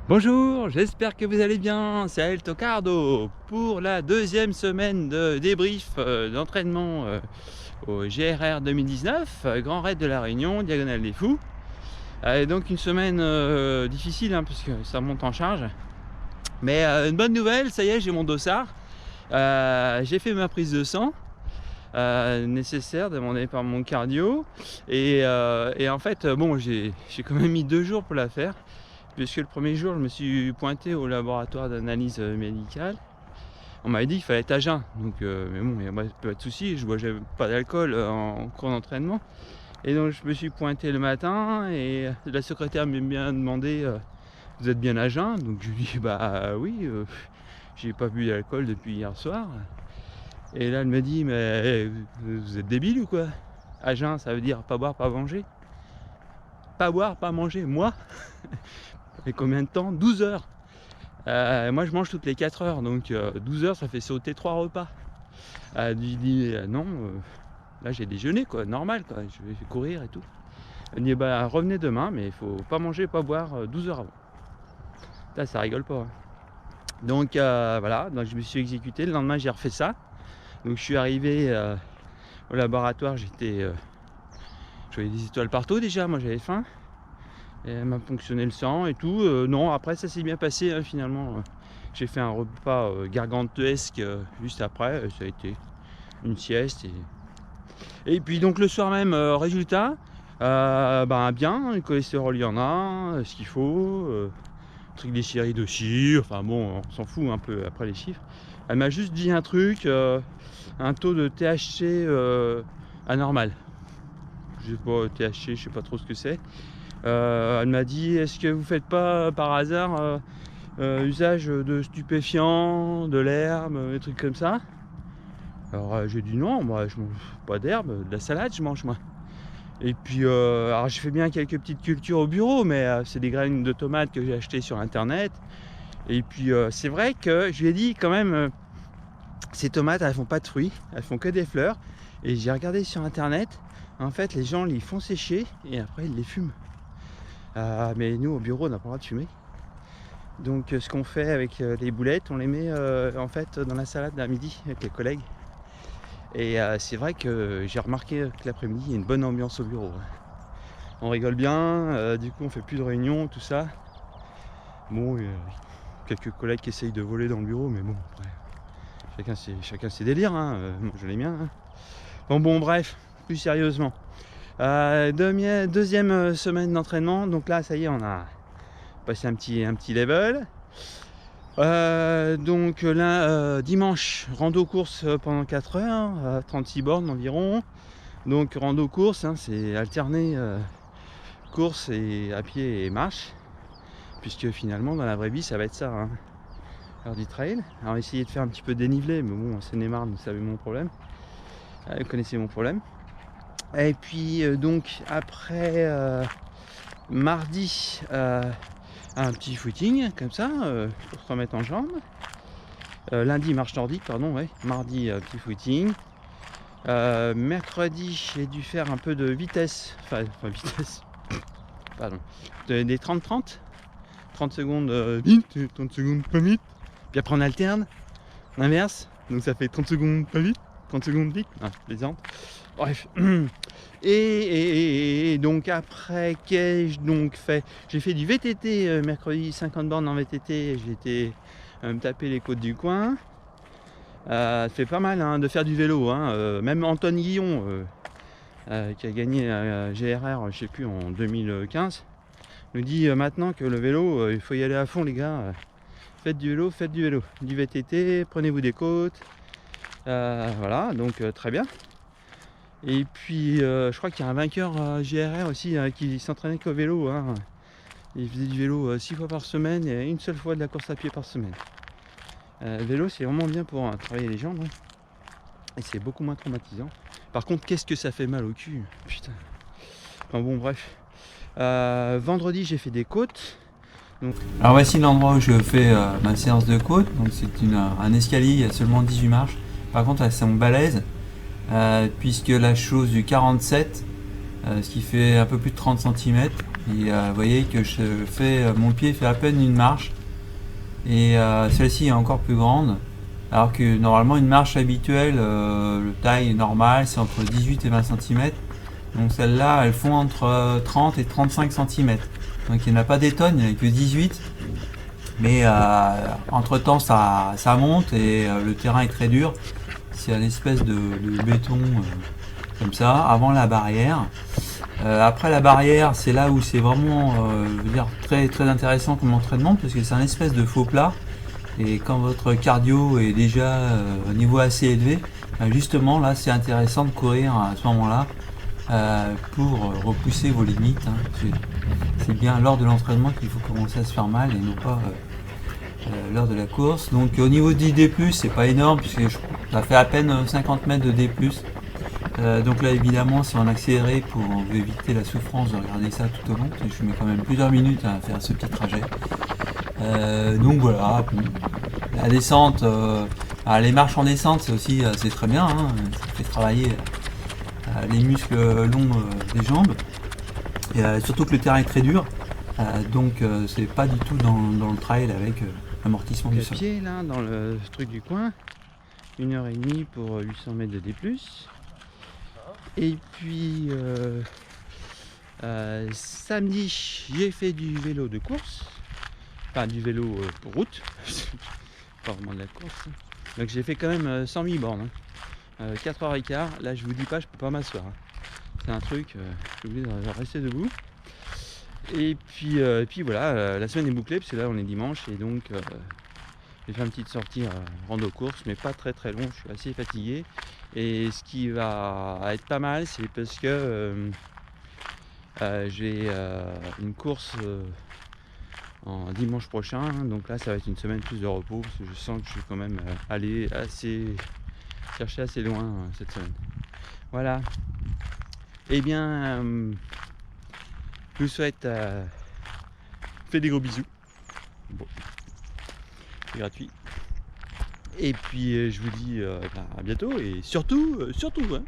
Bonjour, j'espère que vous allez bien, c'est El Tocardo pour la deuxième semaine de débrief d'entraînement au GRR 2019, Grand Raid de la Réunion, Diagonale des Fous. Et donc une semaine difficile parce que ça monte en charge. Mais une bonne nouvelle, ça y est, j'ai mon dossard. J'ai fait ma prise de sang nécessaire demandée par mon cardio. Et en fait, bon, j'ai quand même mis 2 jours pour la faire. Puisque le premier jour, je me suis pointé au laboratoire d'analyse médicale. On m'avait dit qu'il fallait être à jeun. Donc, mais bon, il n'y a pas de souci. Je bois pas d'alcool en cours d'entraînement. Et donc, je me suis pointé le matin et la secrétaire m'a bien demandé vous êtes bien à jeun? Donc, je lui ai dit bah oui, j'ai pas bu d'alcool depuis hier soir. Et là, elle me dit mais vous êtes débile ou quoi? À jeun, ça veut dire pas boire, pas manger. Pas boire, pas manger. Moi, et combien de temps? 12 heures. Moi je mange toutes les 4 heures, donc 12 heures ça fait sauter 3 repas. Je lui dis non, là j'ai déjeuné quoi, normal quoi, je vais courir et tout. Elle dit bah revenez demain, mais il faut pas manger, pas boire 12 heures avant. Là ça rigole pas. Hein. Donc voilà, donc je me suis exécuté, le lendemain j'ai refait ça. Donc je suis arrivé au laboratoire, je voyais des étoiles partout déjà, moi j'avais faim. Et elle m'a ponctionné le sang et tout. Non, après ça s'est bien passé hein, finalement. J'ai fait un repas gargantuesque juste après. Ça a été une sieste. Et puis donc le soir même, résultat, bien, le cholestérol il y en a, ce qu'il faut. Triglycérides aussi. Enfin bon, on s'en fout un peu après les chiffres. Elle m'a juste dit un truc, un taux de THC anormal. Je sais pas, THC, je sais pas trop ce que c'est. Elle m'a dit est-ce que vous faites pas par hasard usage de stupéfiants, de l'herbe, des trucs comme ça? Alors j'ai dit non, moi je mange pas d'herbe, de la salade je mange moi. Et puis alors j'ai fait bien quelques petites cultures au bureau, mais c'est des graines de tomates que j'ai achetées sur internet. Et puis c'est vrai que je lui ai dit quand même ces tomates elles font pas de fruits, elles font que des fleurs. Et j'ai regardé sur internet, en fait les gens les font sécher et après ils les fument. Mais nous au bureau on n'a pas le droit de fumer. Donc ce qu'on fait avec les boulettes, on les met en fait dans la salade à midi avec les collègues. Et c'est vrai que j'ai remarqué que l'après-midi il y a une bonne ambiance au bureau. On rigole bien, du coup on fait plus de réunions, tout ça. Bon, il y a quelques collègues qui essayent de voler dans le bureau, mais bon après chacun ses délires, hein. Moi je les miens. Hein. Bon bref, plus sérieusement. Deuxième semaine d'entraînement, donc là ça y est on a passé un petit level. Donc là dimanche rando course pendant 4 heures, 36 bornes environ. Donc rando course hein, c'est alterner course et à pied et marche, puisque finalement dans la vraie vie ça va être ça hein. Alors du trail, alors essayer de faire un petit peu dénivelé, mais bon en Seine-et-Marne vous savez mon problème, vous connaissez mon problème. Et puis donc après mardi un petit footing comme ça pour se remettre en jambes. Lundi marche nordique, pardon, ouais. Mardi petit footing. Mercredi j'ai dû faire un peu de vitesse, enfin vitesse, pardon, des 30-30, 30 secondes vite, 30 secondes pas vite. Puis après on alterne, l'inverse, donc ça fait 30 secondes pas vite, 30 secondes vite, plaisante. Bref. Et donc après qu'ai-je donc fait? J'ai fait du VTT mercredi, 50 bornes en VTT, j'ai été me taper les côtes du coin. Ça fait pas mal hein, de faire du vélo, hein. Même Antoine Guillon qui a gagné GRR, je sais plus, en 2015, nous dit maintenant que le vélo, il faut y aller à fond les gars. Faites du vélo, du VTT, prenez-vous des côtes. Voilà, donc très bien. Et puis je crois qu'il y a un vainqueur GRR aussi qui s'entraînait qu'au vélo. Hein. Il faisait du vélo 6 fois par semaine et une seule fois de la course à pied par semaine. Le vélo c'est vraiment bien pour travailler les jambes. Hein. Et c'est beaucoup moins traumatisant. Par contre qu'est-ce que ça fait mal au cul. Putain. Enfin bon bref. Vendredi j'ai fait des côtes. Donc... Alors voici l'endroit où je fais ma séance de côte. Donc c'est un escalier, il y a seulement 18 marches. Par contre elles sont balèzes. Puisque la chose du 47, ce qui fait un peu plus de 30 cm, Et vous voyez que mon pied fait à peine une marche. Et celle-ci est encore plus grande. Alors que normalement une marche habituelle, le taille normale, c'est entre 18 et 20 cm. Donc celle-là, elles font entre 30 et 35 cm. Donc il n'y en a pas des tonnes, il n'y en a que 18. Mais entre temps ça monte et le terrain est très dur. C'est une espèce de béton comme ça, avant la barrière. Après la barrière, c'est là où c'est vraiment je veux dire, très, très intéressant comme entraînement, parce que c'est un espèce de faux plat. Et quand votre cardio est déjà au niveau assez élevé, justement là c'est intéressant de courir à ce moment-là pour repousser vos limites. C'est bien lors de l'entraînement qu'il faut commencer à se faire mal et non pas lors de la course. Donc au niveau du D+, c'est pas énorme puisque ça fait à peine 50 mètres de D+. Donc là évidemment c'est en accéléré pour éviter la souffrance de regarder ça tout au long. Je mets quand même plusieurs minutes à faire ce petit trajet. Donc voilà, la descente, les marches en descente c'est très bien, ça fait travailler les muscles longs des jambes. Et surtout que le terrain est très dur, donc c'est pas du tout dans le trail avec l'amortissement du sol. Pied là dans le truc du coin, 1h30 pour 800 mètres de D+. Et puis samedi j'ai fait du vélo de course, enfin du vélo pour route, pas vraiment de la course. Donc j'ai fait quand même 108 bornes, 4h15, là je vous dis pas, je peux pas m'asseoir. C'est un truc, je suis obligé de rester debout. Et puis voilà, la semaine est bouclée parce que là on est dimanche et donc j'ai fait une petite sortie rando course, mais pas très très long, je suis assez fatigué. Et ce qui va être pas mal, c'est parce que j'ai une course en dimanche prochain, donc là ça va être une semaine plus de repos parce que je sens que je vais quand même aller chercher assez loin cette semaine. Voilà. Et bien, je vous souhaite faites des gros bisous. Bon, c'est gratuit. Et puis je vous dis à bientôt et surtout, hein,